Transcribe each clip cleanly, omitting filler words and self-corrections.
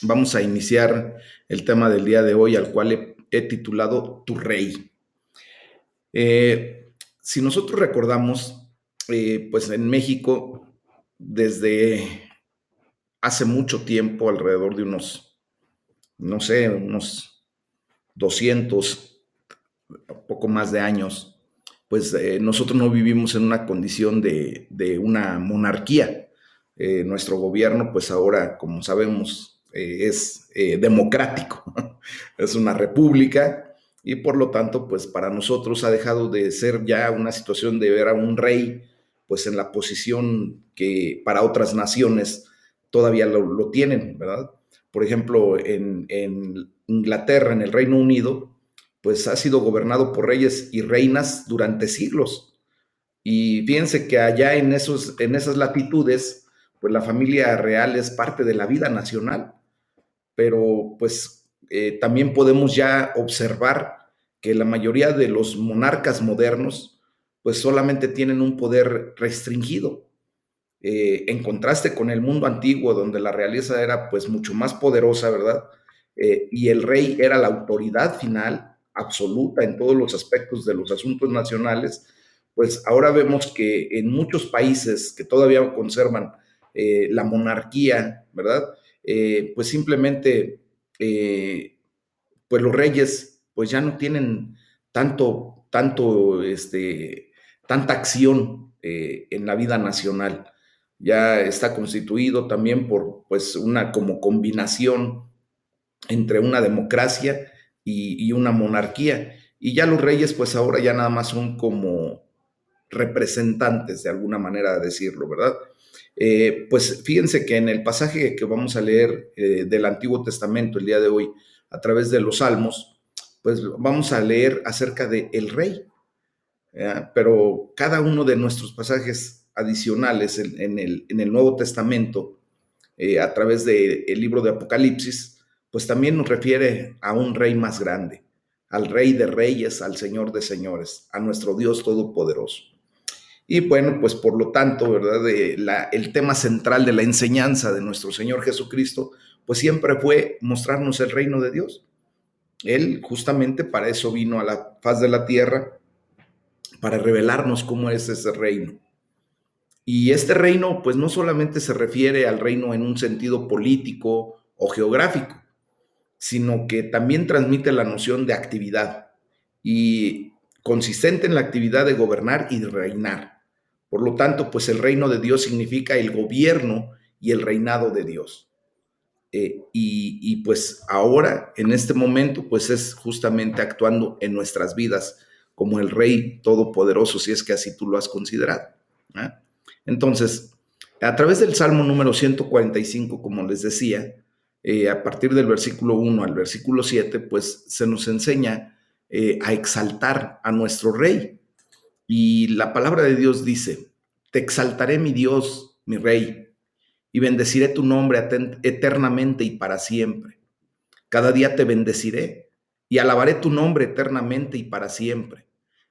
vamos a iniciar el tema del día de hoy, al cual he titulado Tu Rey. Si nosotros recordamos, pues en México, desde hace mucho tiempo, alrededor de unos, no sé, unos 200, poco más de años, pues nosotros no vivimos en una condición de una monarquía. Nuestro gobierno, pues ahora, como sabemos, es democrático, es una república y por lo tanto, pues para nosotros ha dejado de ser ya una situación de ver a un rey, pues en la posición que para otras naciones todavía lo tienen, ¿verdad? Por ejemplo, en Inglaterra, en el Reino Unido, pues ha sido gobernado por reyes y reinas durante siglos. Y fíjense que allá en esas latitudes, pues la familia real es parte de la vida nacional, pero pues también podemos ya observar que la mayoría de los monarcas modernos, pues solamente tienen un poder restringido, en contraste con el mundo antiguo, donde la realeza era pues mucho más poderosa, ¿verdad? Y el rey era la autoridad final, absoluta en todos los aspectos de los asuntos nacionales, pues ahora vemos que en muchos países que todavía conservan la monarquía, ¿verdad? Pues simplemente, eh, pues los reyes, pues ya no tienen tanta acción en la vida nacional. Ya está constituido también por, pues, una como combinación entre una democracia y una monarquía. Y ya los reyes, pues ahora ya nada más son como representantes, de alguna manera de decirlo, ¿verdad? Pues fíjense que en el pasaje que vamos a leer del Antiguo Testamento el día de hoy, a través de los Salmos, pues vamos a leer acerca de el rey, pero cada uno de nuestros pasajes adicionales en el Nuevo Testamento, a través del libro de Apocalipsis, pues también nos refiere a un rey más grande, al rey de reyes, al señor de señores, a nuestro Dios todopoderoso. Y bueno, pues por lo tanto, ¿verdad? El tema central de la enseñanza de nuestro Señor Jesucristo, pues siempre fue mostrarnos el reino de Dios. Él justamente para eso vino a la faz de la tierra, para revelarnos cómo es ese reino. Y este reino, pues no solamente se refiere al reino en un sentido político o geográfico, sino que también transmite la noción de actividad y consistente en la actividad de gobernar y de reinar. Por lo tanto, pues el reino de Dios significa el gobierno y el reinado de Dios. Pues ahora, en este momento, pues es justamente actuando en nuestras vidas como el Rey Todopoderoso, si es que así tú lo has considerado. ¿Eh? Entonces, a través del Salmo número 145, como les decía, a partir del versículo 1 al versículo 7, pues se nos enseña a exaltar a nuestro Rey. Y la palabra de Dios dice, te exaltaré mi Dios, mi Rey, y bendeciré tu nombre eternamente y para siempre. Cada día te bendeciré y alabaré tu nombre eternamente y para siempre.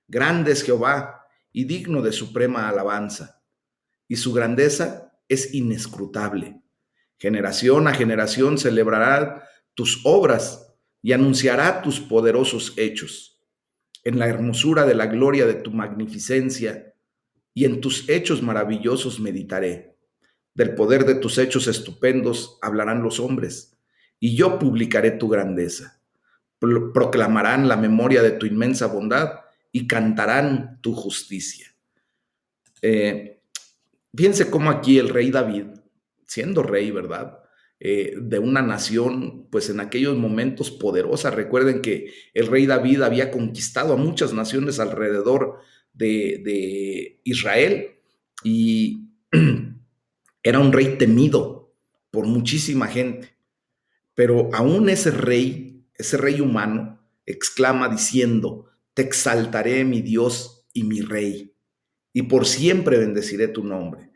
Grande es Jehová y digno de suprema alabanza, y su grandeza es inescrutable. Generación a generación celebrará tus obras y anunciará tus poderosos hechos. En la hermosura de la gloria de tu magnificencia y en tus hechos maravillosos meditaré. Del poder de tus hechos estupendos hablarán los hombres, y yo publicaré tu grandeza. Proclamarán la memoria de tu inmensa bondad y cantarán tu justicia. Eh, Fíjense cómo aquí el rey David, siendo rey, ¿verdad? De una nación, pues en aquellos momentos poderosa. Recuerden que el rey David había conquistado a muchas naciones alrededor de Israel y era un rey temido por muchísima gente, pero aún ese rey humano, exclama diciendo, te exaltaré mi Dios y mi rey, y por siempre bendeciré tu nombre.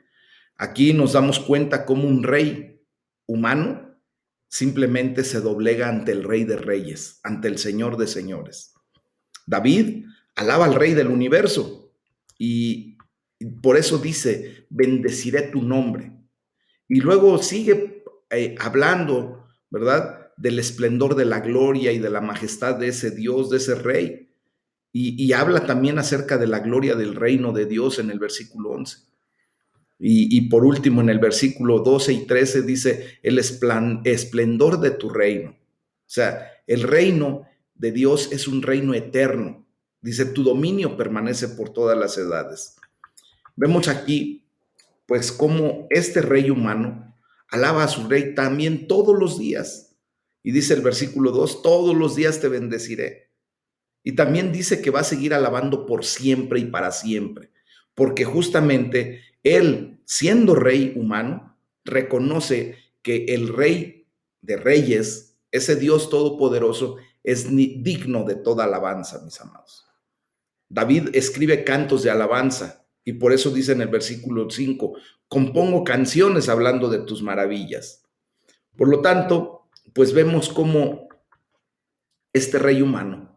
Aquí nos damos cuenta cómo un rey humano simplemente se doblega ante el rey de reyes, ante el señor de señores. David alaba al rey del universo y por eso dice, bendeciré tu nombre. Y luego sigue hablando, ¿verdad? Del esplendor de la gloria y de la majestad de ese Dios, de ese Rey. Y habla también acerca de la gloria del reino de Dios en el versículo 11. Y por último, en el versículo 12 y 13 dice, el esplendor de tu reino. O sea, el reino de Dios es un reino eterno. Dice, tu dominio permanece por todas las edades. Vemos aquí, pues, cómo este rey humano alaba a su rey también todos los días. Y dice el versículo 2, todos los días te bendeciré. Y también dice que va a seguir alabando por siempre y para siempre, porque justamente él, siendo rey humano, reconoce que el rey de reyes, ese Dios todopoderoso, es digno de toda alabanza, mis amados. David escribe cantos de alabanza y por eso dice en el versículo 5, compongo canciones hablando de tus maravillas. Por lo tanto, pues vemos cómo este rey humano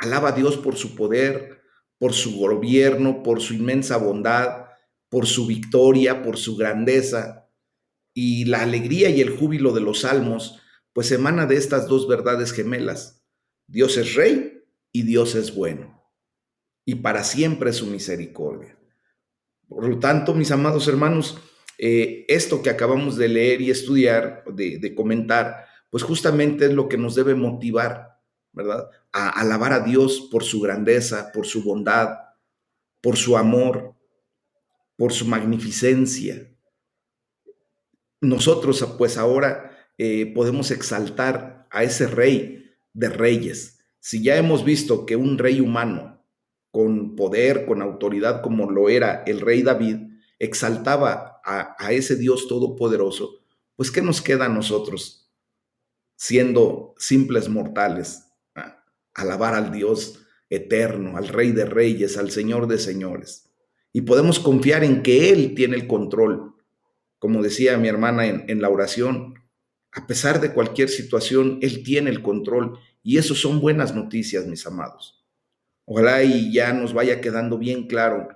alaba a Dios por su poder, por su gobierno, por su inmensa bondad, por su victoria, por su grandeza. Y la alegría y el júbilo de los salmos, pues emana de estas dos verdades gemelas. Dios es rey y Dios es bueno. Y para siempre es su misericordia. Por lo tanto, mis amados hermanos, esto que acabamos de leer y estudiar, de comentar, pues justamente es lo que nos debe motivar, ¿verdad? A alabar a Dios por su grandeza, por su bondad, por su amor, por su magnificencia. Nosotros, pues ahora podemos exaltar a ese rey de reyes. Si ya hemos visto que un rey humano con poder, con autoridad, como lo era el rey David, exaltaba a ese Dios todopoderoso, pues ¿qué nos queda a nosotros siendo simples mortales? Alabar al Dios eterno, al Rey de Reyes, al Señor de Señores. Y podemos confiar en que Él tiene el control. Como decía mi hermana en la oración, a pesar de cualquier situación, Él tiene el control. Y eso son buenas noticias, mis amados. Ojalá y ya nos vaya quedando bien claro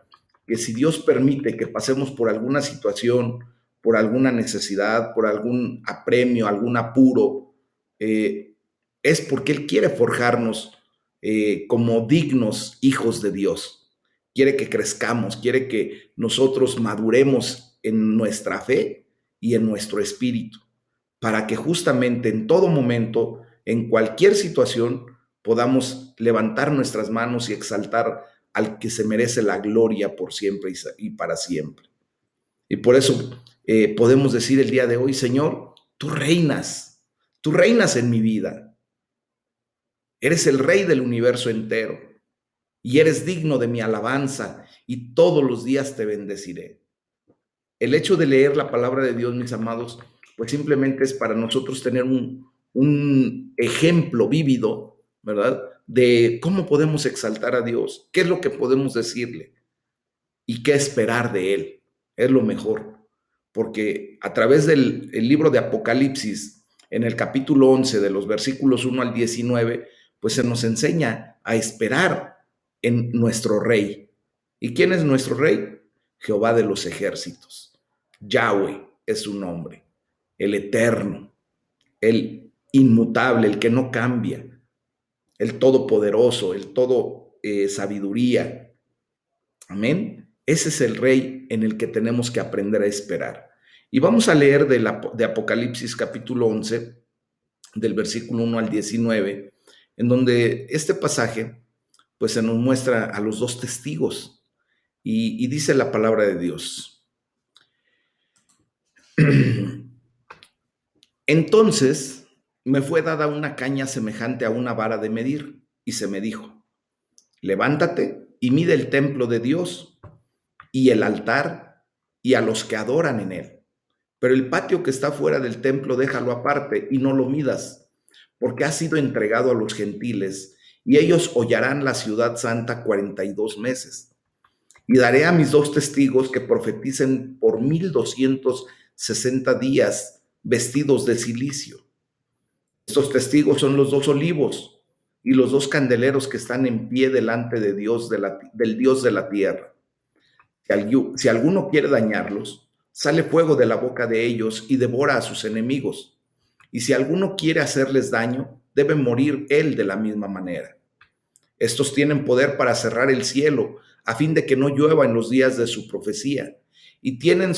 que si Dios permite que pasemos por alguna situación, por alguna necesidad, por algún apremio, algún apuro, es porque Él quiere forjarnos como dignos hijos de Dios. Quiere que crezcamos, quiere que nosotros maduremos en nuestra fe y en nuestro espíritu, para que justamente en todo momento, en cualquier situación, podamos levantar nuestras manos y exaltar al que se merece la gloria por siempre y para siempre. Y por eso podemos decir el día de hoy, Señor, tú reinas en mi vida. Eres el rey del universo entero y eres digno de mi alabanza y todos los días te bendeciré. El hecho de leer la palabra de Dios, mis amados, pues simplemente es para nosotros tener un ejemplo vívido, ¿verdad? De cómo podemos exaltar a Dios, qué es lo que podemos decirle y qué esperar de Él. Es lo mejor, porque a través del libro de Apocalipsis, en el capítulo 11, de los versículos 1 al 19, pues se nos enseña a esperar en nuestro Rey. ¿Y quién es nuestro Rey? Jehová de los ejércitos. Yahweh es su nombre, el eterno, el inmutable, el que no cambia, el todopoderoso, el todo sabiduría. Amén. Ese es el rey en el que tenemos que aprender a esperar. Y vamos a leer de Apocalipsis capítulo 11, del versículo 1 al 19, en donde este pasaje pues se nos muestra a los dos testigos y dice la palabra de Dios. Entonces me fue dada una caña semejante a una vara de medir y se me dijo, levántate y mide el templo de Dios y el altar y a los que adoran en él. Pero el patio que está fuera del templo déjalo aparte y no lo midas, porque ha sido entregado a los gentiles y ellos hollarán la ciudad santa 42 meses. Y daré a mis dos testigos que profeticen por 1260 días vestidos de cilicio. Estos testigos son los dos olivos y los dos candeleros que están en pie delante de Dios, del Dios de la tierra. Si alguno quiere dañarlos, sale fuego de la boca de ellos y devora a sus enemigos. y si alguno quiere hacerles daño, debe morir él de la misma manera. Estos tienen poder para cerrar el cielo, a fin de que no llueva en los días de su profecía, y tienen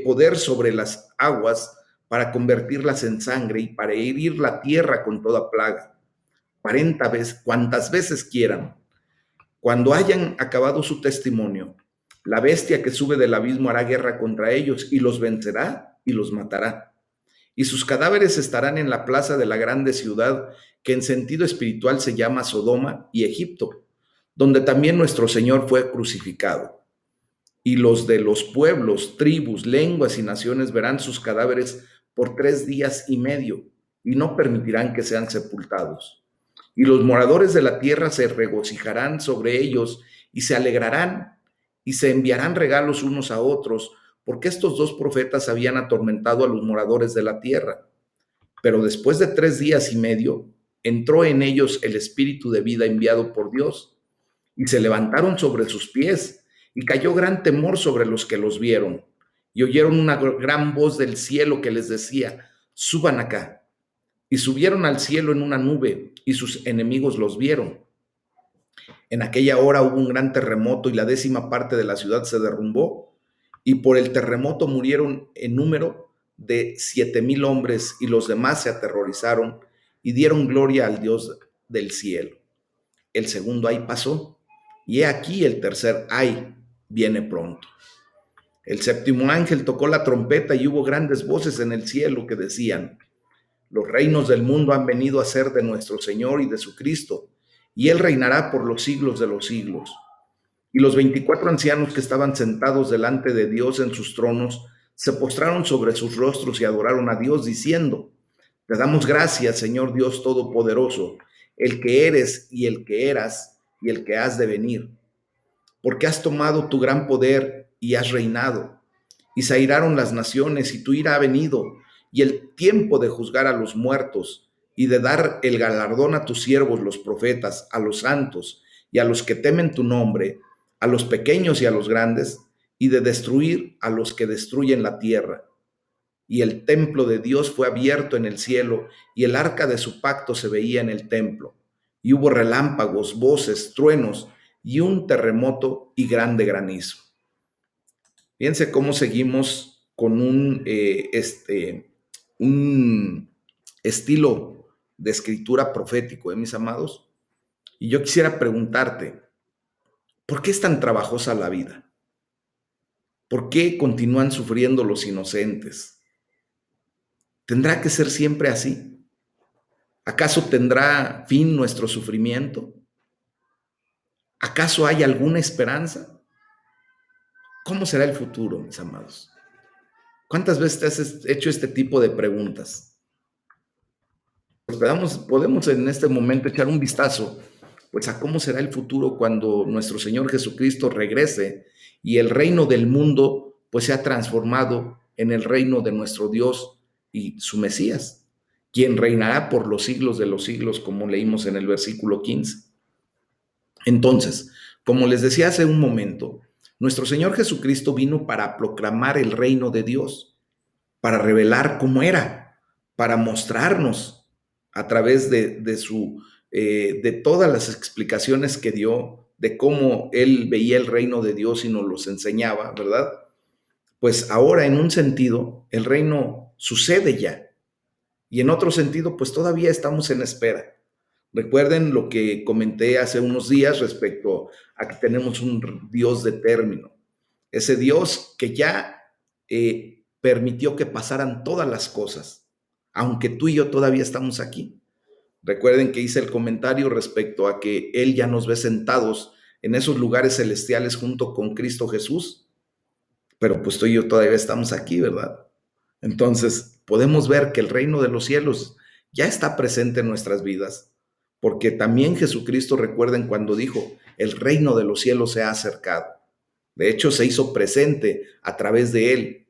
poder sobre las aguas para convertirlas en sangre y para herir la tierra con toda plaga, 40 veces, cuantas veces quieran. Cuando hayan acabado su testimonio, la bestia que sube del abismo hará guerra contra ellos y los vencerá y los matará. Y sus cadáveres estarán en la plaza de la grande ciudad, que en sentido espiritual se llama Sodoma y Egipto, donde también nuestro Señor fue crucificado. Y los de los pueblos, tribus, lenguas y naciones verán sus cadáveres por 3 días y medio, y no permitirán que sean sepultados. Y los moradores de la tierra se regocijarán sobre ellos y se alegrarán y se enviarán regalos unos a otros, porque estos dos profetas habían atormentado a los moradores de la tierra. Pero después de 3 días y medio, entró en ellos el espíritu de vida enviado por Dios, y se levantaron sobre sus pies, y cayó gran temor sobre los que los vieron, y oyeron una gran voz del cielo que les decía: suban acá. Y subieron al cielo en una nube, y sus enemigos los vieron. En aquella hora hubo un gran terremoto, y la 10ª parte de la ciudad se derrumbó, y por el terremoto murieron en número de 7,000 hombres, y los demás se aterrorizaron y dieron gloria al Dios del cielo. El segundo ay pasó, y he aquí el tercer ay viene pronto. El séptimo ángel tocó la trompeta, y hubo grandes voces en el cielo que decían: los reinos del mundo han venido a ser de nuestro Señor y de su Cristo, y Él reinará por los siglos de los siglos. Y los 24 ancianos que estaban sentados delante de Dios en sus tronos se postraron sobre sus rostros y adoraron a Dios, diciendo: te damos gracias, Señor Dios Todopoderoso, el que eres y el que eras y el que has de venir, porque has tomado tu gran poder y has reinado. Y se airaron las naciones, y tu ira ha venido, y el tiempo de juzgar a los muertos, y de dar el galardón a tus siervos los profetas, a los santos, y a los que temen tu nombre, a los pequeños y a los grandes, y de destruir a los que destruyen la tierra. Y el templo de Dios fue abierto en el cielo, y el arca de su pacto se veía en el templo. Y hubo relámpagos, voces, truenos, y un terremoto y grande granizo. Fíjense cómo seguimos con un estilo de escritura profético, mis amados. Y yo quisiera preguntarte, ¿por qué es tan trabajosa la vida? ¿Por qué continúan sufriendo los inocentes? ¿Tendrá que ser siempre así? ¿Acaso tendrá fin nuestro sufrimiento? ¿Acaso hay alguna esperanza? ¿Cómo será el futuro, mis amados? ¿Cuántas veces te has hecho este tipo de preguntas? Podemos en este momento echar un vistazo pues a cómo será el futuro cuando nuestro Señor Jesucristo regrese y el reino del mundo pues sea transformado en el reino de nuestro Dios y su Mesías, quien reinará por los siglos de los siglos, como leímos en el versículo 15. Entonces, como les decía hace un momento, nuestro Señor Jesucristo vino para proclamar el reino de Dios, para revelar cómo era, para mostrarnos a través de todas las explicaciones que dio de cómo Él veía el reino de Dios y nos los enseñaba, ¿verdad? Pues ahora en un sentido el reino sucede ya, y en otro sentido pues todavía estamos en espera. Recuerden lo que comenté hace unos días respecto a que tenemos un Dios de término. Ese Dios que ya permitió que pasaran todas las cosas, aunque tú y yo todavía estamos aquí. Recuerden que hice el comentario respecto a que Él ya nos ve sentados en esos lugares celestiales junto con Cristo Jesús, pero pues tú y yo todavía estamos aquí, ¿verdad? Entonces podemos ver que el reino de los cielos ya está presente en nuestras vidas, porque también Jesucristo, recuerden cuando dijo, el reino de los cielos se ha acercado. De hecho, se hizo presente a través de Él.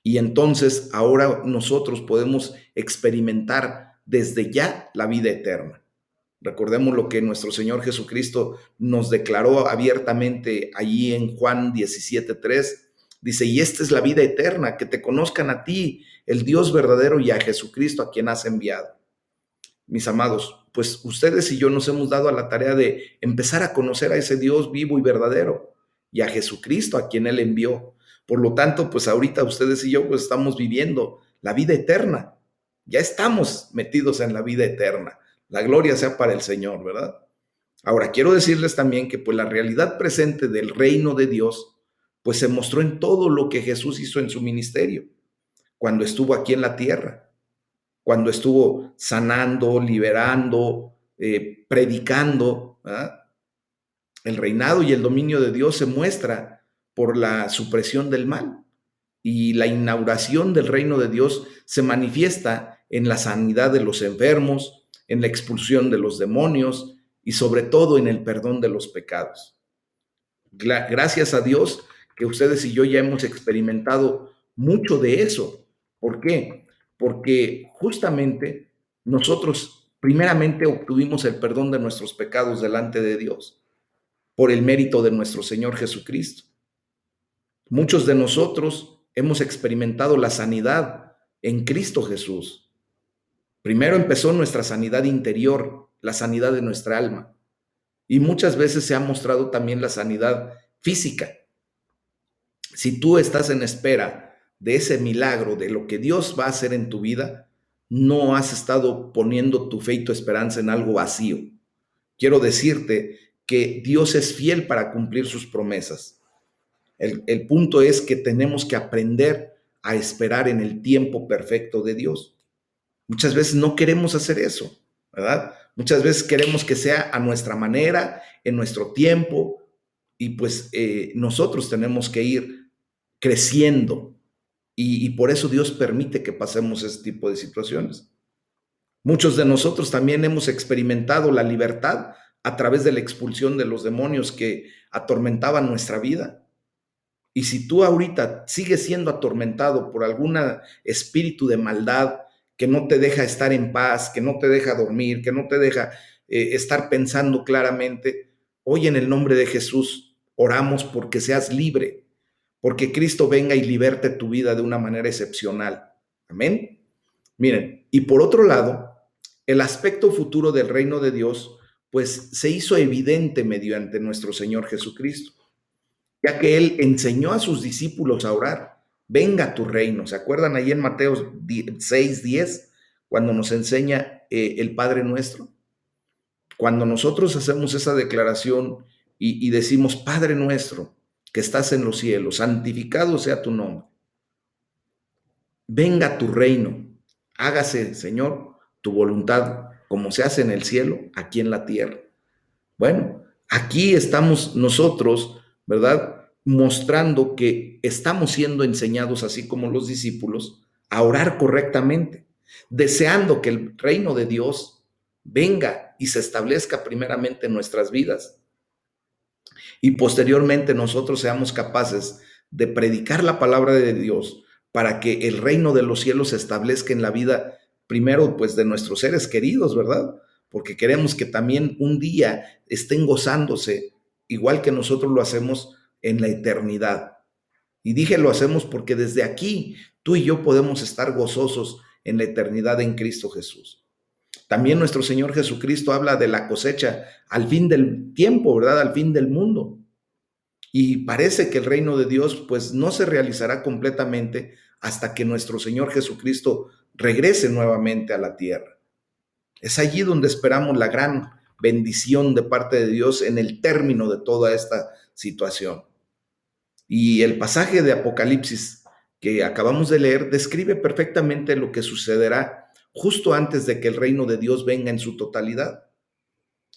Y entonces ahora nosotros podemos experimentar desde ya la vida eterna. Recordemos lo que nuestro Señor Jesucristo nos declaró abiertamente allí en Juan 17:3. Dice, y esta es la vida eterna, que te conozcan a ti, el Dios verdadero, y a Jesucristo a quien has enviado. Mis amados, pues ustedes y yo nos hemos dado a la tarea de empezar a conocer a ese Dios vivo y verdadero y a Jesucristo a quien Él envió. Por lo tanto, pues ahorita ustedes y yo pues estamos viviendo la vida eterna. Ya estamos metidos en la vida eterna. La gloria sea para el Señor, ¿verdad? Ahora, quiero decirles también que pues la realidad presente del reino de Dios pues se mostró en todo lo que Jesús hizo en su ministerio, cuando estuvo aquí en la tierra, cuando estuvo sanando, liberando, predicando. ¿Verdad? El reinado y el dominio de Dios se muestra por la supresión del mal, y la inauguración del reino de Dios se manifiesta en la sanidad de los enfermos, en la expulsión de los demonios y sobre todo en el perdón de los pecados. Gracias a Dios que ustedes y yo ya hemos experimentado mucho de eso. ¿Por qué? Porque justamente nosotros primeramente obtuvimos el perdón de nuestros pecados delante de Dios por el mérito de nuestro Señor Jesucristo. Muchos de nosotros hemos experimentado la sanidad en Cristo Jesús. Primero empezó nuestra sanidad interior, la sanidad de nuestra alma, y muchas veces se ha mostrado también la sanidad física. Si tú estás en espera de ese milagro, de lo que Dios va a hacer en tu vida, no has estado poniendo tu fe y tu esperanza en algo vacío. Quiero decirte que Dios es fiel para cumplir sus promesas. El punto es que tenemos que aprender a esperar en el tiempo perfecto de Dios. Muchas veces no queremos hacer eso, ¿verdad? Muchas veces queremos que sea a nuestra manera, en nuestro tiempo, y pues nosotros tenemos que ir creciendo, y por eso Dios permite que pasemos ese tipo de situaciones. Muchos de nosotros también hemos experimentado la libertad a través de la expulsión de los demonios que atormentaban nuestra vida. Y si tú ahorita sigues siendo atormentado por algún espíritu de maldad que no te deja estar en paz, que no te deja dormir, que no te deja estar pensando claramente, hoy en el nombre de Jesús oramos porque seas libre, porque Cristo venga y liberte tu vida de una manera excepcional. Amén. Miren, y por otro lado, el aspecto futuro del reino de Dios, pues se hizo evidente mediante nuestro Señor Jesucristo, ya que Él enseñó a sus discípulos a orar, venga tu reino. ¿Se acuerdan ahí en Mateo 6:10, cuando nos enseña el Padre Nuestro? Cuando nosotros hacemos esa declaración y decimos, Padre Nuestro, que estás en los cielos, santificado sea tu nombre, venga tu reino, hágase, Señor, tu voluntad, como se hace en el cielo, aquí en la tierra. Bueno, aquí estamos nosotros, ¿verdad? Mostrando que estamos siendo enseñados, así como los discípulos, a orar correctamente, deseando que el reino de Dios venga y se establezca primeramente en nuestras vidas, y posteriormente nosotros seamos capaces de predicar la palabra de Dios para que el reino de los cielos se establezca en la vida, primero pues de nuestros seres queridos, ¿verdad? Porque queremos que también un día estén gozándose igual que nosotros lo hacemos en la eternidad. Y dije lo hacemos porque desde aquí tú y yo podemos estar gozosos en la eternidad en Cristo Jesús. También nuestro Señor Jesucristo habla de la cosecha al fin del tiempo, ¿verdad? Al fin del mundo. Y parece que el reino de Dios pues no se realizará completamente hasta que nuestro Señor Jesucristo regrese nuevamente a la tierra. Es allí donde esperamos la gran bendición de parte de Dios en el término de toda esta situación. Y el pasaje de Apocalipsis que acabamos de leer describe perfectamente lo que sucederá justo antes de que el reino de Dios venga en su totalidad.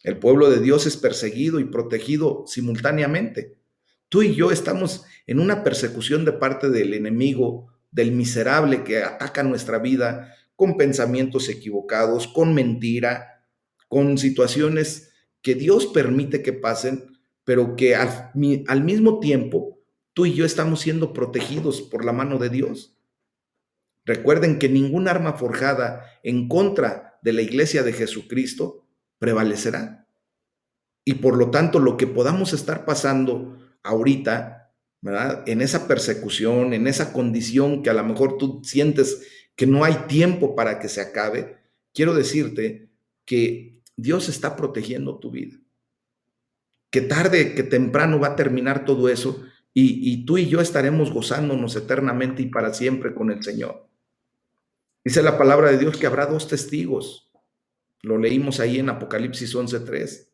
El pueblo de Dios es perseguido y protegido simultáneamente. Tú y yo estamos en una persecución de parte del enemigo, del miserable que ataca nuestra vida con pensamientos equivocados, con mentira, con situaciones que Dios permite que pasen, pero que al mismo tiempo tú y yo estamos siendo protegidos por la mano de Dios. Recuerden que ningún arma forjada en contra de la iglesia de Jesucristo prevalecerá. Y por lo tanto, lo que podamos estar pasando ahorita ¿verdad? En esa persecución, en esa condición que a lo mejor tú sientes que no hay tiempo para que se acabe, quiero decirte que Dios está protegiendo tu vida, que tarde, que temprano va a terminar todo eso y tú y yo estaremos gozándonos eternamente y para siempre con el Señor. Dice la palabra de Dios que habrá dos testigos. Lo leímos ahí en Apocalipsis 11:3.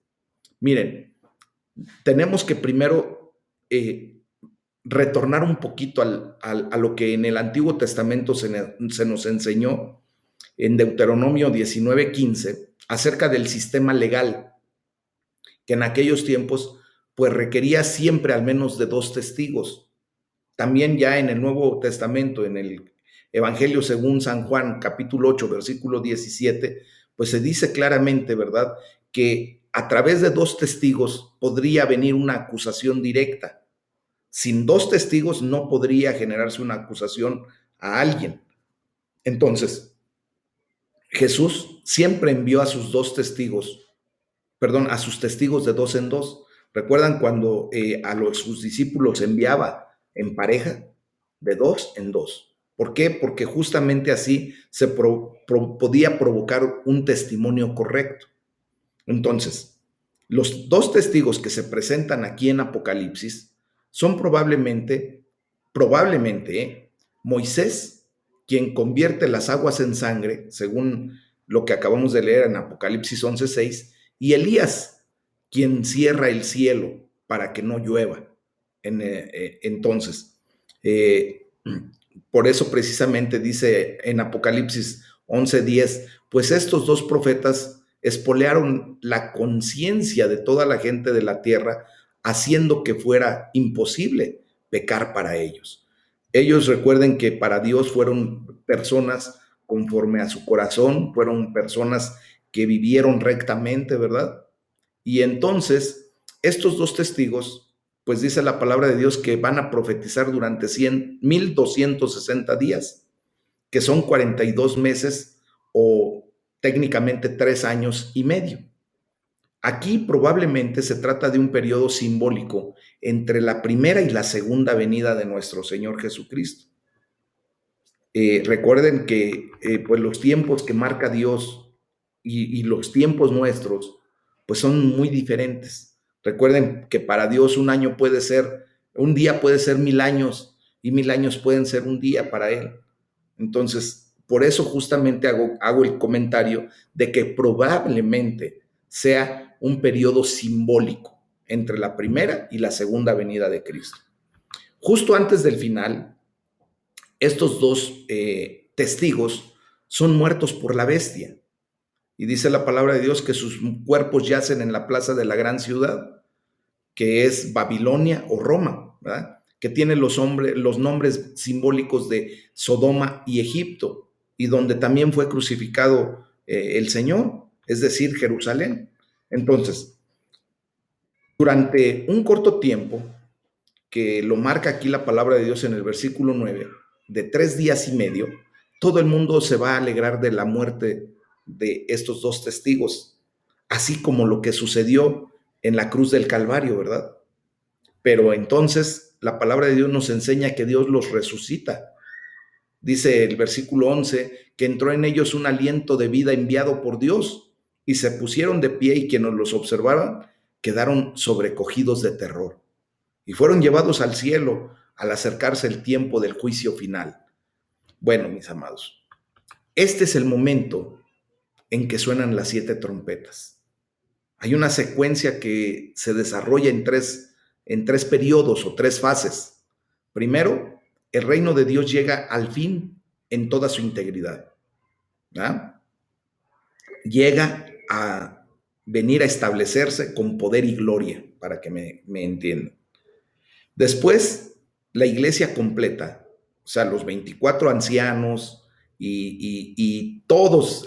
Miren, tenemos que primero retornar un poquito a lo que en el Antiguo Testamento se nos enseñó en Deuteronomio 19:15 acerca del sistema legal, que en aquellos tiempos pues requería siempre al menos de dos testigos. También ya en el Nuevo Testamento, en el Evangelio según San Juan, capítulo 8, versículo 17, pues se dice claramente, ¿verdad?, que a través de dos testigos podría venir una acusación directa. Sin dos testigos no podría generarse una acusación a alguien. Entonces, Jesús siempre envió a sus dos testigos, perdón, a sus testigos de dos en dos. ¿Recuerdan cuando sus discípulos enviaba en pareja? De dos en dos. ¿Por qué? Porque justamente así se podía provocar un testimonio correcto. Entonces, los dos testigos que se presentan aquí en Apocalipsis son probablemente, Moisés, quien convierte las aguas en sangre, según lo que acabamos de leer en Apocalipsis 11:6, y Elías, quien cierra el cielo para que no llueva. Entonces, eh, por eso precisamente dice en Apocalipsis 11:10, pues estos dos profetas espolearon la conciencia de toda la gente de la tierra, haciendo que fuera imposible pecar para ellos. Ellos recuerden que para Dios fueron personas conforme a su corazón, fueron personas que vivieron rectamente, ¿verdad? Y entonces, estos dos testigos, pues dice la palabra de Dios que van a profetizar durante 1260 días, que son 42 meses o técnicamente 3 años y medio. Aquí probablemente se trata de un periodo simbólico entre la primera y la segunda venida de nuestro Señor Jesucristo. Recuerden que pues los tiempos que marca Dios y los tiempos nuestros pues son muy diferentes. Recuerden que para Dios un día puede ser 1000 años y 1000 años pueden ser un día para Él. Entonces, por eso justamente hago el comentario de que probablemente sea un periodo simbólico entre la primera y la segunda venida de Cristo. Justo antes del final, estos dos testigos son muertos por la bestia. Y dice la palabra de Dios que sus cuerpos yacen en la plaza de la gran ciudad, que es Babilonia o Roma, ¿verdad?, que tiene los nombres simbólicos de Sodoma y Egipto, y donde también fue crucificado el Señor, es decir, Jerusalén. Entonces, durante un corto tiempo, que lo marca aquí la palabra de Dios en el versículo 9, de 3 días y medio, todo el mundo se va a alegrar de la muerte de estos dos testigos, así como lo que sucedió en la cruz del Calvario, ¿verdad? Pero entonces la palabra de Dios nos enseña que Dios los resucita. Dice el versículo 11 que entró en ellos un aliento de vida enviado por Dios y se pusieron de pie y quienes los observaban quedaron sobrecogidos de terror y fueron llevados al cielo al acercarse el tiempo del juicio final. Bueno, mis amados, este es el momento en que suenan las 7 trompetas. Hay una secuencia que se desarrolla en tres periodos o 3 fases. Primero, el reino de Dios llega al fin en toda su integridad, ¿verdad? Llega a venir a establecerse con poder y gloria, para que me entiendan. Después, la iglesia completa, o sea, los 24 ancianos y todos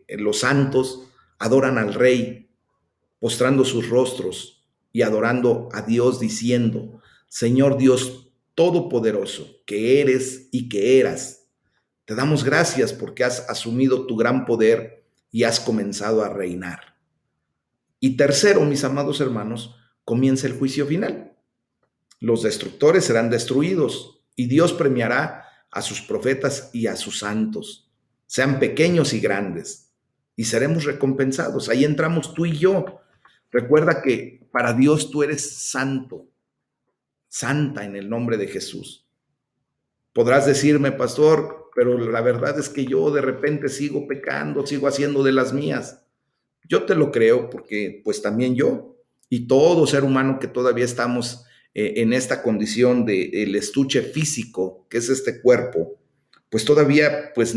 los santos adoran al Rey, postrando sus rostros y adorando a Dios, diciendo: Señor Dios Todopoderoso, que eres y que eras, te damos gracias porque has asumido tu gran poder y has comenzado a reinar. Y tercero, mis amados hermanos, comienza el juicio final. Los destructores serán destruidos y Dios premiará a sus profetas y a sus santos, sean pequeños y grandes, y seremos recompensados. Ahí entramos tú y yo. Recuerda que para Dios tú eres santo, santa en el nombre de Jesús. Podrás decirme, pastor, pero la verdad es que yo de repente sigo pecando, sigo haciendo de las mías. Yo te lo creo porque pues también yo y todo ser humano que todavía estamos en esta condición del estuche físico, que es este cuerpo, pues todavía pues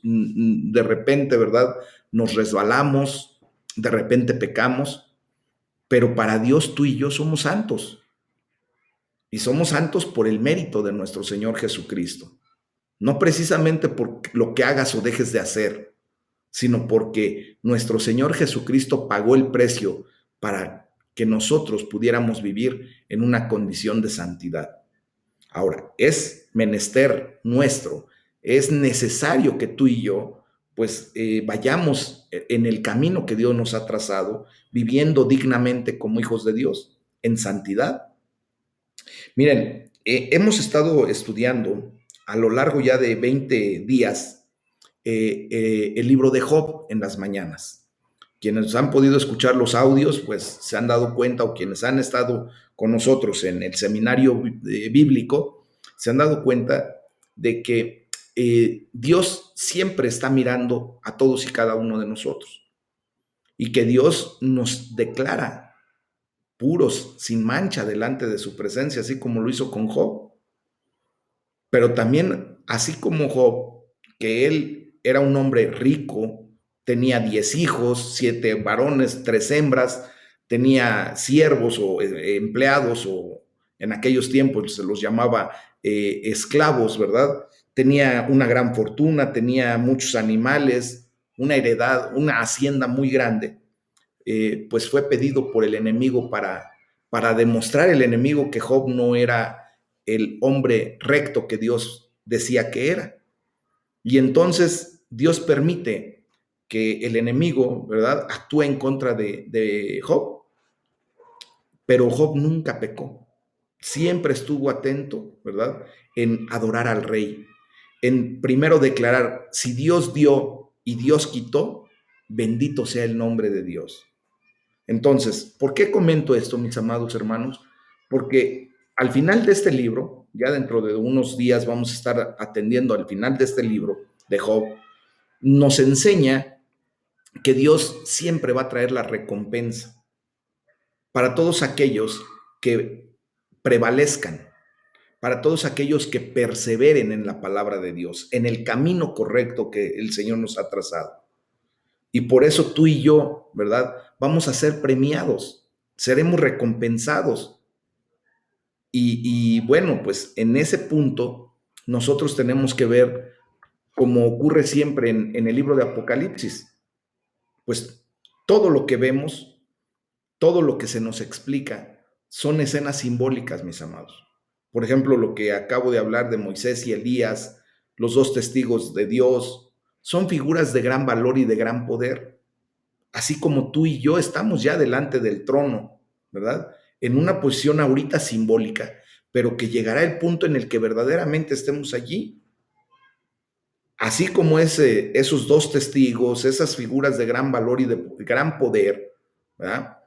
de repente, ¿verdad? Nos resbalamos, de repente pecamos, pero para Dios tú y yo somos santos y somos santos por el mérito de nuestro Señor Jesucristo, no precisamente por lo que hagas o dejes de hacer, sino porque nuestro Señor Jesucristo pagó el precio para que nosotros pudiéramos vivir en una condición de santidad. Ahora, es menester nuestro, es necesario que tú y yo pues vayamos en el camino que Dios nos ha trazado, viviendo dignamente como hijos de Dios, en santidad. Miren, hemos estado estudiando a lo largo ya de 20 días el libro de Job en las mañanas. Quienes han podido escuchar los audios, pues se han dado cuenta, o quienes han estado con nosotros en el seminario bíblico, se han dado cuenta de que Dios siempre está mirando a todos y cada uno de nosotros y que Dios nos declara puros, sin mancha, delante de su presencia, así como lo hizo con Job. Pero también, así como Job, que él era un hombre rico, tenía 10 hijos, 7 varones, 3 hembras, tenía siervos o empleados, o en aquellos tiempos se los llamaba esclavos, ¿verdad? Tenía una gran fortuna, tenía muchos animales, una heredad, una hacienda muy grande. Pues fue pedido por el enemigo para demostrar el enemigo que Job no era el hombre recto que Dios decía que era. Y entonces Dios permite que el enemigo, ¿verdad?, actúe en contra de Job, pero Job nunca pecó. Siempre estuvo atento, ¿verdad?, en adorar al rey, en primero declarar, si Dios dio y Dios quitó, bendito sea el nombre de Dios. Entonces, ¿por qué comento esto, mis amados hermanos? Porque al final de este libro, ya dentro de unos días vamos a estar atendiendo al final de este libro de Job, nos enseña que Dios siempre va a traer la recompensa para todos aquellos que prevalezcan, para todos aquellos que perseveren en la palabra de Dios, en el camino correcto que el Señor nos ha trazado. Y por eso tú y yo, ¿verdad? Vamos a ser premiados, seremos recompensados. Y bueno, pues en ese punto nosotros tenemos que ver, como ocurre siempre en el libro de Apocalipsis, pues todo lo que vemos, todo lo que se nos explica, son escenas simbólicas, mis amados. Por ejemplo, lo que acabo de hablar de Moisés y Elías, los 2 testigos de Dios, son figuras de gran valor y de gran poder. Así como tú y yo estamos ya delante del trono, ¿verdad? En una posición ahorita simbólica, pero que llegará el punto en el que verdaderamente estemos allí. Así como esos 2 testigos, esas figuras de gran valor y de gran poder, ¿verdad?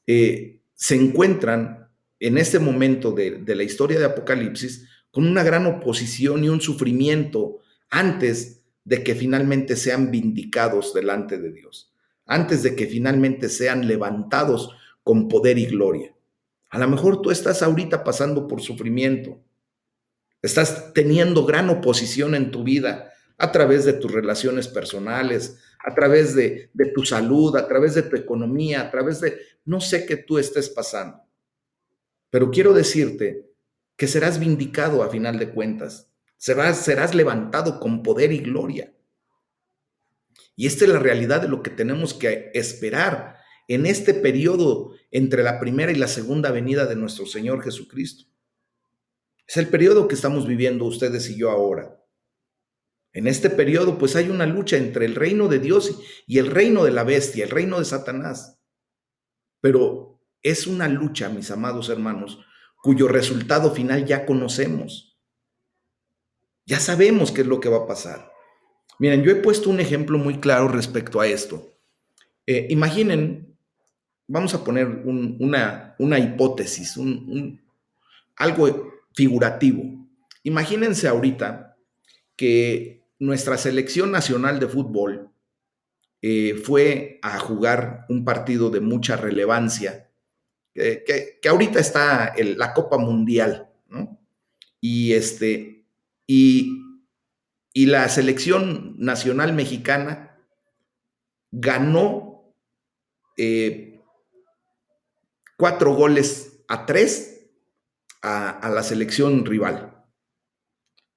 Se encuentran en este momento de la historia de Apocalipsis con una gran oposición y un sufrimiento antes de que finalmente sean vindicados delante de Dios, antes de que finalmente sean levantados con poder y gloria. A lo mejor tú estás ahorita pasando por sufrimiento, estás teniendo gran oposición en tu vida a través de tus relaciones personales, a través de tu salud, a través de tu economía, a través de no sé qué tú estés pasando. Pero quiero decirte que serás vindicado a final de cuentas. Serás levantado con poder y gloria. Y esta es la realidad de lo que tenemos que esperar en este periodo entre la primera y la segunda venida de nuestro Señor Jesucristo. Es el periodo que estamos viviendo ustedes y yo ahora. En este periodo, pues hay una lucha entre el reino de Dios y el reino de la bestia, el reino de Satanás. Pero es una lucha, mis amados hermanos, cuyo resultado final ya conocemos. Ya sabemos qué es lo que va a pasar. Miren, yo he puesto un ejemplo muy claro respecto a esto. Imaginen, vamos a poner una hipótesis, algo figurativo. Imagínense ahorita que nuestra selección nacional de fútbol fue a jugar un partido de mucha relevancia, que ahorita está la Copa Mundial, ¿no? Y, y, y la selección nacional mexicana ganó 4-3 a la selección rival.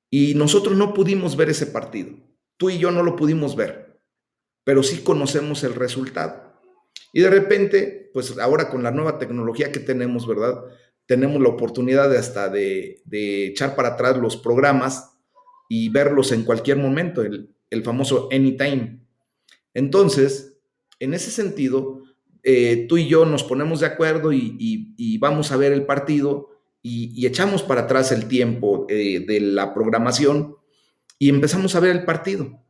Y nosotros no pudimos ver ese partido. Tú y yo no lo pudimos ver, pero sí conocemos el resultado. Y de repente, pues ahora con la nueva tecnología que tenemos, ¿verdad? Tenemos la oportunidad de echar para atrás los programas y verlos en cualquier momento, el famoso anytime. Entonces, en ese sentido, tú y yo nos ponemos de acuerdo y vamos a ver el partido y echamos para atrás el tiempo de la programación y empezamos a ver el partido.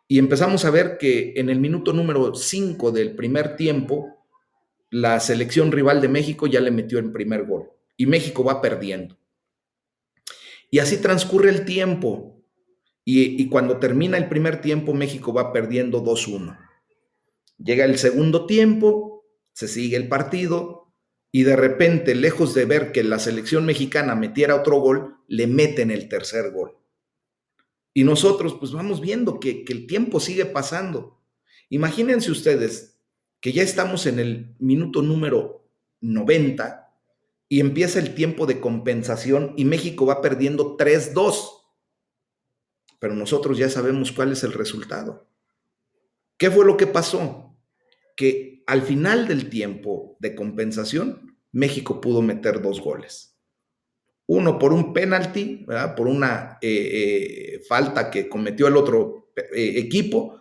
Y empezamos a ver que en el minuto número 5 del primer tiempo, la selección rival de México ya le metió el primer gol y México va perdiendo. Y así transcurre el tiempo y cuando termina el primer tiempo, México va perdiendo 2-1. Llega el segundo tiempo, se sigue el partido y de repente, lejos de ver que la selección mexicana metiera otro gol, le meten el tercer gol. Y nosotros pues vamos viendo que el tiempo sigue pasando. Imagínense ustedes que ya estamos en el minuto número 90 y empieza el tiempo de compensación y México va perdiendo 3-2. Pero nosotros ya sabemos cuál es el resultado. ¿Qué fue lo que pasó? Que al final del tiempo de compensación, México pudo meter 2 goles. Uno por un penalti, ¿verdad? Por una falta que cometió el otro equipo,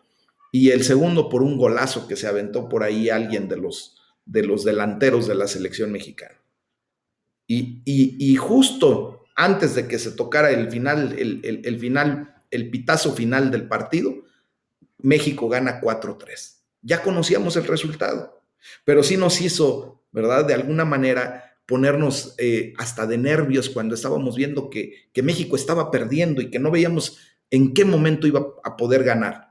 y el segundo por un golazo que se aventó por ahí alguien de los delanteros de la selección mexicana. Y justo antes de que se tocara el final, el pitazo final del partido, México gana 4-3. Ya conocíamos el resultado, pero sí nos hizo, ¿verdad? De alguna manera ponernos hasta de nervios cuando estábamos viendo que México estaba perdiendo y que no veíamos en qué momento iba a poder ganar.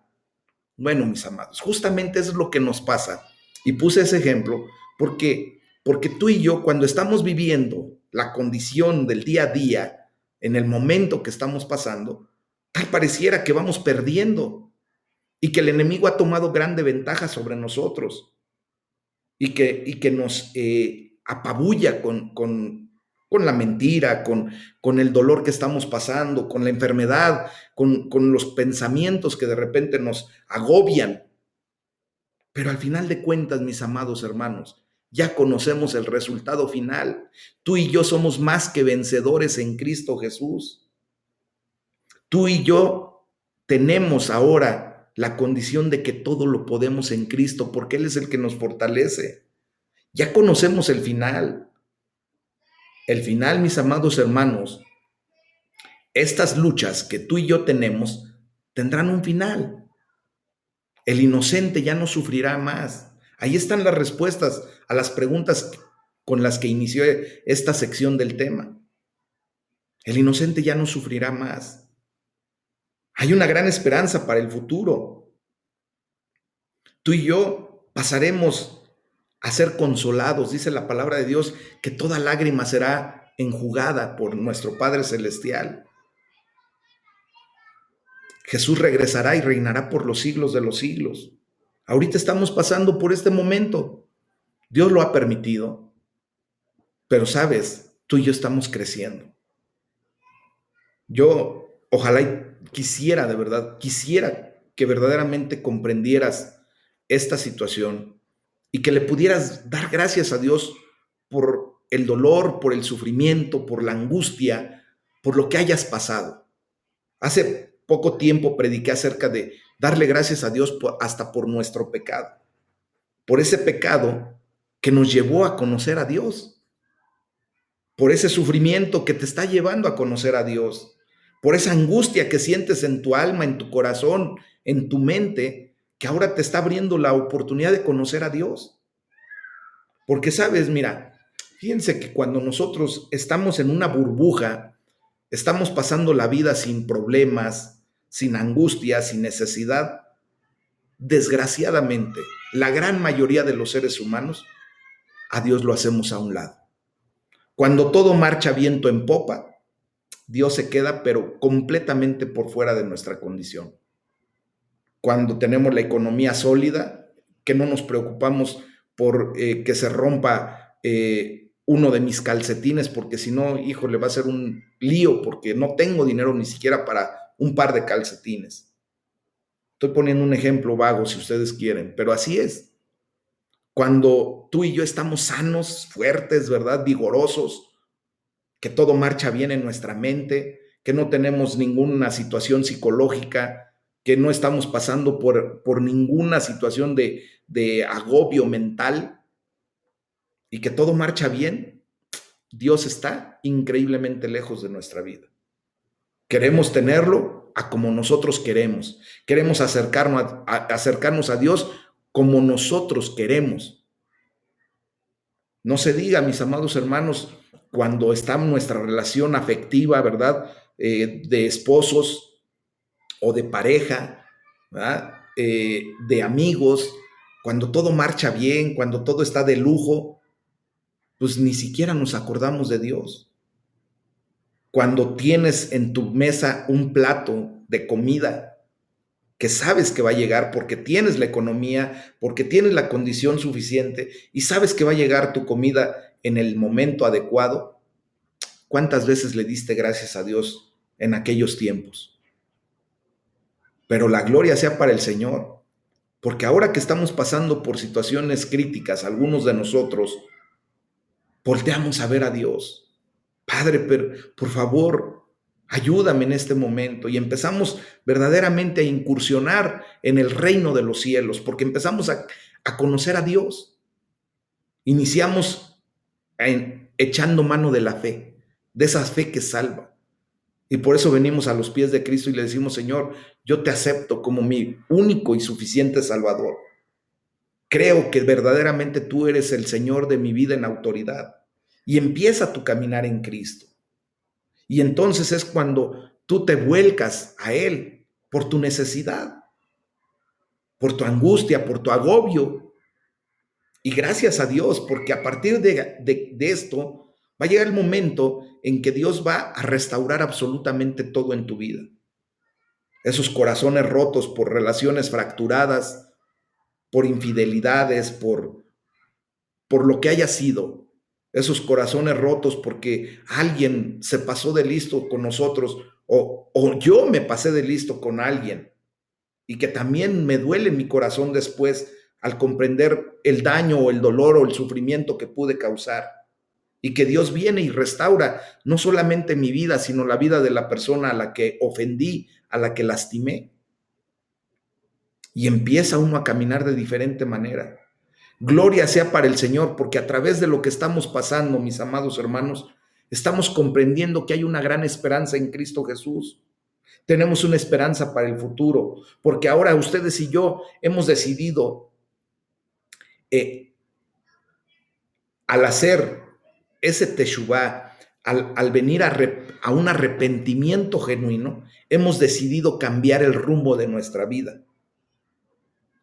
Bueno, mis amados, justamente eso es lo que nos pasa. Y puse ese ejemplo porque tú y yo, cuando estamos viviendo la condición del día a día, en el momento que estamos pasando, tal pareciera que vamos perdiendo y que el enemigo ha tomado grande ventaja sobre nosotros y que nos apabulla con la mentira, con el dolor que estamos pasando, con la enfermedad, con los pensamientos que de repente nos agobian. Pero al final de cuentas, mis amados hermanos, ya conocemos el resultado final. Tú y yo somos más que vencedores en Cristo Jesús. Tú y yo tenemos ahora la condición de que todo lo podemos en Cristo porque Él es el que nos fortalece. Ya conocemos el final. El final, mis amados hermanos, estas luchas que tú y yo tenemos tendrán un final. El inocente ya no sufrirá más. Ahí están las respuestas a las preguntas con las que inició esta sección del tema. El inocente ya no sufrirá más. Hay una gran esperanza para el futuro. Tú y yo pasaremos a ser consolados. Dice la palabra de Dios que toda lágrima será enjugada por nuestro Padre Celestial. Jesús regresará y reinará por los siglos de los siglos. Ahorita estamos pasando por este momento. Dios lo ha permitido. Pero sabes, tú y yo estamos creciendo. Yo ojalá quisiera, de verdad, quisiera que verdaderamente comprendieras esta situación y que le pudieras dar gracias a Dios por el dolor, por el sufrimiento, por la angustia, por lo que hayas pasado. Hace poco tiempo prediqué acerca de darle gracias a Dios hasta por nuestro pecado, por ese pecado que nos llevó a conocer a Dios. por ese sufrimiento que te está llevando a conocer a Dios, por esa angustia que sientes en tu alma, en tu corazón, en tu mente, que ahora te está abriendo la oportunidad de conocer a Dios. Porque sabes, mira, fíjense que cuando nosotros estamos en una burbuja, estamos pasando la vida sin problemas, sin angustia, sin necesidad, desgraciadamente, la gran mayoría de los seres humanos, a Dios lo hacemos a un lado. Cuando todo marcha viento en popa, Dios se queda, pero completamente por fuera de nuestra condición. Cuando tenemos la economía sólida, que no nos preocupamos por que se rompa uno de mis calcetines, porque si no, híjole, va a ser un lío, porque no tengo dinero ni siquiera para un par de calcetines. Estoy poniendo un ejemplo vago si ustedes quieren, pero así es. Cuando tú y yo estamos sanos, fuertes, ¿verdad? Vigorosos, que todo marcha bien en nuestra mente, que no tenemos ninguna situación psicológica, que no estamos pasando por ninguna situación de agobio mental y que todo marcha bien, Dios está increíblemente lejos de nuestra vida. Queremos tenerlo a como nosotros queremos. Queremos acercarnos a Dios como nosotros queremos. No se diga, mis amados hermanos, cuando está nuestra relación afectiva, ¿verdad? De esposos o de pareja, ¿verdad? De amigos, cuando todo marcha bien, cuando todo está de lujo, pues ni siquiera nos acordamos de Dios. Cuando tienes en tu mesa un plato de comida que sabes que va a llegar porque tienes la economía, porque tienes la condición suficiente y sabes que va a llegar tu comida en el momento adecuado, ¿cuántas veces le diste gracias a Dios en aquellos tiempos? Pero la gloria sea para el Señor, porque ahora que estamos pasando por situaciones críticas, algunos de nosotros volteamos a ver a Dios. Padre, pero por favor, ayúdame en este momento. Y empezamos verdaderamente a incursionar en el reino de los cielos, porque empezamos a conocer a Dios. Iniciamos echando mano de la fe, de esa fe que salva. Y por eso venimos a los pies de Cristo y le decimos, Señor, yo te acepto como mi único y suficiente Salvador. Creo que verdaderamente tú eres el Señor de mi vida en autoridad. Y empieza tu caminar en Cristo. Y entonces es cuando tú te vuelcas a Él por tu necesidad, por tu angustia, por tu agobio. Y gracias a Dios, porque a partir de esto va a llegar el momento en que Dios va a restaurar absolutamente todo en tu vida. Esos corazones rotos por relaciones fracturadas, por infidelidades, por lo que haya sido. Esos corazones rotos porque alguien se pasó de listo con nosotros o yo me pasé de listo con alguien y que también me duele mi corazón después al comprender el daño o el dolor o el sufrimiento que pude causar. Y que Dios viene y restaura no solamente mi vida, sino la vida de la persona a la que ofendí, a la que lastimé. Y empieza uno a caminar de diferente manera. Gloria sea para el Señor, porque a través de lo que estamos pasando, mis amados hermanos, estamos comprendiendo que hay una gran esperanza en Cristo Jesús. Tenemos una esperanza para el futuro, porque ahora ustedes y yo hemos decidido, al hacer ese teshuvá, al venir a un arrepentimiento genuino, hemos decidido cambiar el rumbo de nuestra vida.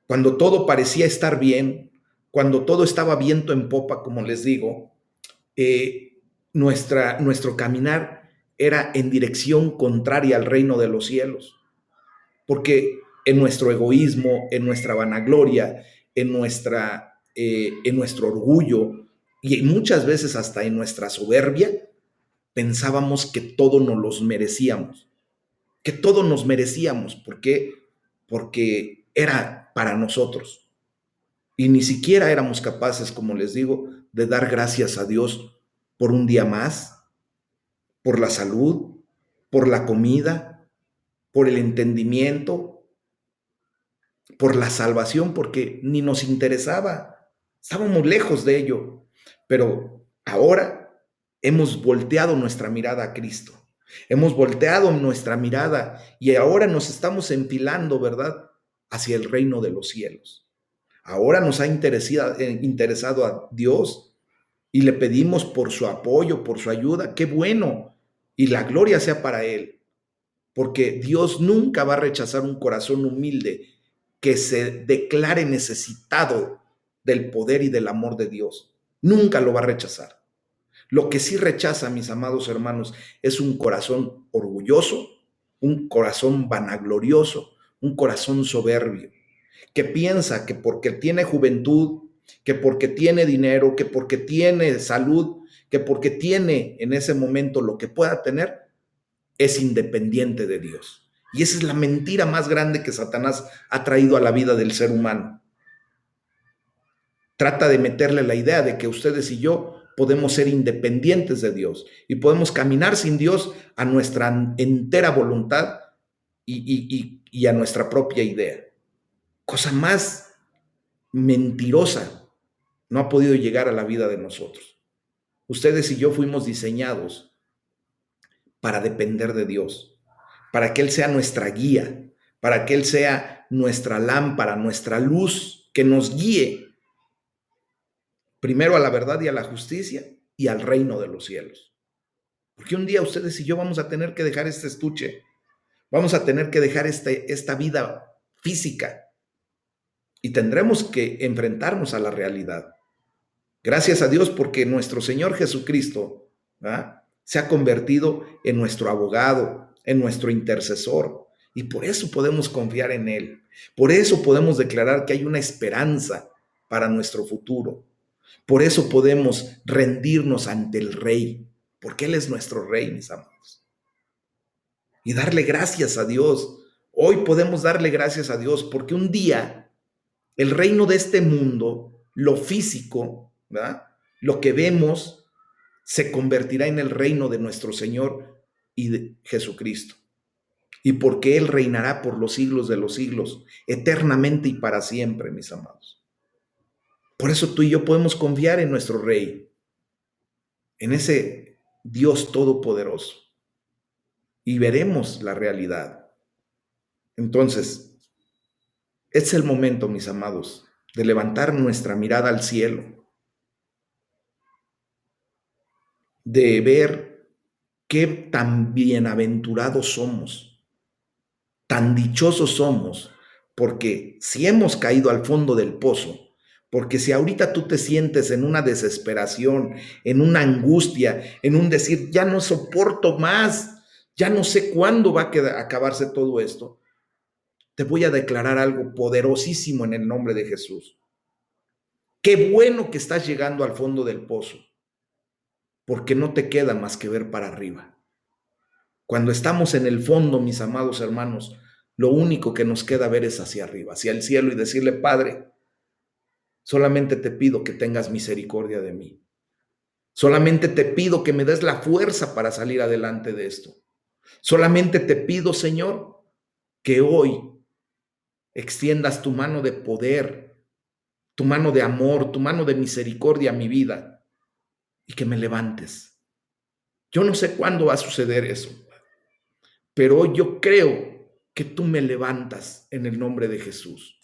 Cuando todo parecía estar bien, cuando todo estaba viento en popa, como les digo, nuestro caminar era en dirección contraria al reino de los cielos. Porque en nuestro egoísmo, en nuestra vanagloria, en nuestro orgullo y muchas veces hasta en nuestra soberbia, pensábamos que todo nos los merecíamos, que todo nos merecíamos. ¿Por qué? Porque era para nosotros. Y ni siquiera éramos capaces, como les digo, de dar gracias a Dios por un día más, por la salud, por la comida, por el entendimiento, por la salvación, porque ni nos interesaba. Estábamos lejos de ello. Pero ahora hemos volteado nuestra mirada a Cristo. Hemos volteado nuestra mirada y ahora nos estamos enfilando, ¿verdad?, hacia el reino de los cielos. Ahora nos ha interesado a Dios y le pedimos por su apoyo, por su ayuda. ¡Qué bueno! Y la gloria sea para Él, porque Dios nunca va a rechazar un corazón humilde que se declare necesitado del poder y del amor de Dios. Nunca lo va a rechazar. Lo que sí rechaza, mis amados hermanos, es un corazón orgulloso, un corazón vanaglorioso, un corazón soberbio, que piensa que porque tiene juventud, que porque tiene dinero, que porque tiene salud, que porque tiene en ese momento lo que pueda tener, es independiente de Dios. Y esa es la mentira más grande que Satanás ha traído a la vida del ser humano. Trata de meterle la idea de que ustedes y yo podemos ser independientes de Dios y podemos caminar sin Dios a nuestra entera voluntad y a nuestra propia idea. Cosa más mentirosa no ha podido llegar a la vida de nosotros. Ustedes y yo fuimos diseñados para depender de Dios, para que Él sea nuestra guía, para que Él sea nuestra lámpara, nuestra luz, que nos guíe primero a la verdad y a la justicia y al reino de los cielos. Porque un día ustedes y yo vamos a tener que dejar este estuche, vamos a tener que dejar esta vida física y tendremos que enfrentarnos a la realidad. Gracias a Dios porque nuestro Señor Jesucristo, ¿verdad?, se ha convertido en nuestro abogado, en nuestro intercesor, y por eso podemos confiar en Él. Por eso podemos declarar que hay una esperanza para nuestro futuro. Por eso podemos rendirnos ante el Rey, porque Él es nuestro Rey, mis amados. Y darle gracias a Dios. Hoy podemos darle gracias a Dios porque un día el reino de este mundo, lo físico, ¿verdad?, lo que vemos, se convertirá en el reino de nuestro Señor y de Jesucristo. Y porque Él reinará por los siglos de los siglos, eternamente y para siempre, mis amados. Por eso tú y yo podemos confiar en nuestro Rey, en ese Dios todopoderoso, y veremos la realidad. Entonces, es el momento, mis amados, de levantar nuestra mirada al cielo, de ver qué tan bienaventurados somos, tan dichosos somos, porque si hemos caído al fondo del pozo, porque si ahorita tú te sientes en una desesperación, en una angustia, en un decir, ya no soporto más, ya no sé cuándo va a acabarse todo esto, te voy a declarar algo poderosísimo en el nombre de Jesús. Qué bueno que estás llegando al fondo del pozo, porque no te queda más que ver para arriba. Cuando estamos en el fondo, mis amados hermanos, lo único que nos queda ver es hacia arriba, hacia el cielo, y decirle, Padre, solamente te pido que tengas misericordia de mí. Solamente te pido que me des la fuerza para salir adelante de esto. Solamente te pido, Señor, que hoy extiendas tu mano de poder, tu mano de amor, tu mano de misericordia a mi vida y que me levantes. Yo no sé cuándo va a suceder eso, pero hoy yo creo que tú me levantas en el nombre de Jesús.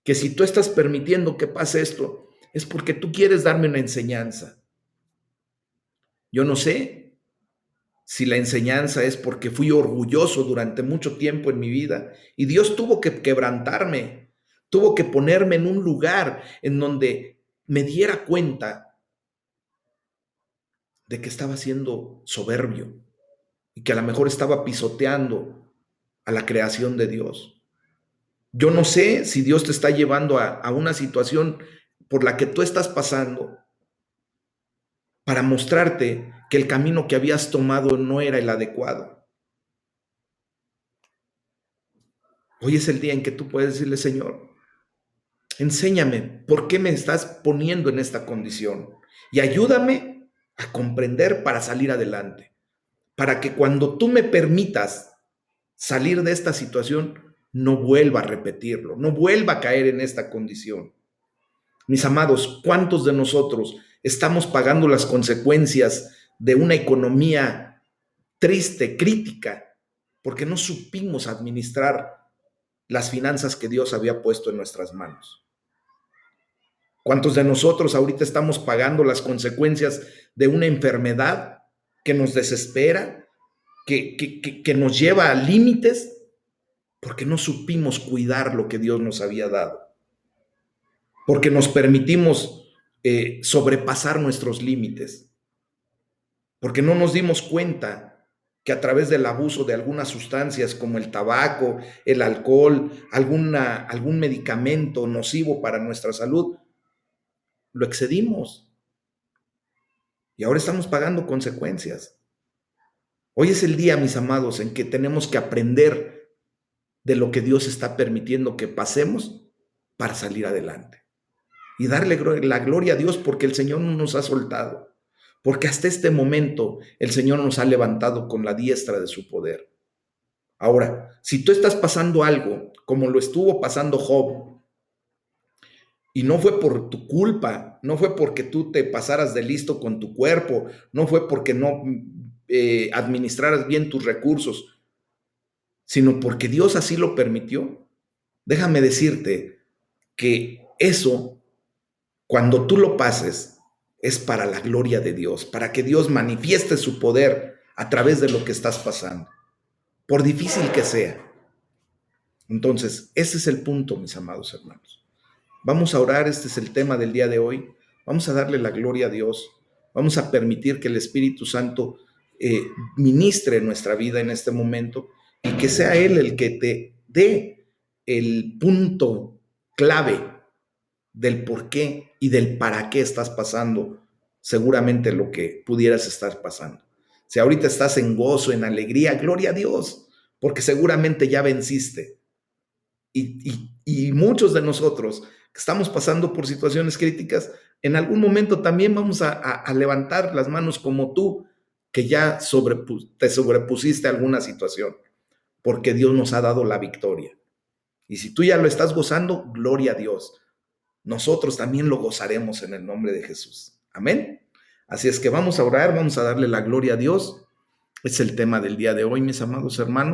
Que si tú estás permitiendo que pase esto, es porque tú quieres darme una enseñanza. Yo no sé si la enseñanza es porque fui orgulloso durante mucho tiempo en mi vida y Dios tuvo que quebrantarme, tuvo que ponerme en un lugar en donde me diera cuenta de que estaba siendo soberbio y que a lo mejor estaba pisoteando a la creación de Dios. Yo no sé si Dios te está llevando a una situación por la que tú estás pasando para mostrarte que el camino que habías tomado no era el adecuado. Hoy es el día en que tú puedes decirle, Señor, enséñame por qué me estás poniendo en esta condición y ayúdame a comprender para salir adelante, para que cuando tú me permitas salir de esta situación, no vuelva a repetirlo, no vuelva a caer en esta condición. Mis amados, ¿cuántos de nosotros estamos pagando las consecuencias de una economía triste, crítica, porque no supimos administrar las finanzas que Dios había puesto en nuestras manos. ¿Cuántos de nosotros ahorita estamos pagando las consecuencias de una enfermedad que nos desespera, que nos lleva a límites, porque no supimos cuidar lo que Dios nos había dado? Porque nos permitimos sobrepasar nuestros límites, porque no nos dimos cuenta que a través del abuso de algunas sustancias como el tabaco, el alcohol, algún medicamento nocivo para nuestra salud, lo excedimos y ahora estamos pagando consecuencias. Hoy es el día, mis amados, en que tenemos que aprender de lo que Dios está permitiendo que pasemos para salir adelante y darle la gloria a Dios, porque el Señor no nos ha soltado, porque hasta este momento el Señor nos ha levantado con la diestra de su poder. Ahora, si tú estás pasando algo como lo estuvo pasando Job, y no fue por tu culpa, no fue porque tú te pasaras de listo con tu cuerpo, no fue porque no administraras bien tus recursos, sino porque Dios así lo permitió. Déjame decirte que eso, cuando tú lo pases, es para la gloria de Dios, para que Dios manifieste su poder a través de lo que estás pasando, por difícil que sea. Entonces, ese es el punto, mis amados hermanos. Vamos a orar, este es el tema del día de hoy. Vamos a darle la gloria a Dios. Vamos a permitir que el Espíritu Santo ministre nuestra vida en este momento y que sea Él el que te dé el punto clave del por qué y del para qué estás pasando seguramente lo que pudieras estar pasando. Si ahorita estás en gozo, en alegría, gloria a Dios, porque seguramente ya venciste. Y muchos de nosotros que estamos pasando por situaciones críticas, en algún momento también vamos a levantar las manos como tú, que ya te sobrepusiste a alguna situación, porque Dios nos ha dado la victoria. Y si tú ya lo estás gozando, gloria a Dios. Nosotros también lo gozaremos en el nombre de Jesús. Amén. Así es que vamos a orar, vamos a darle la gloria a Dios. Es el tema del día de hoy, mis amados hermanos.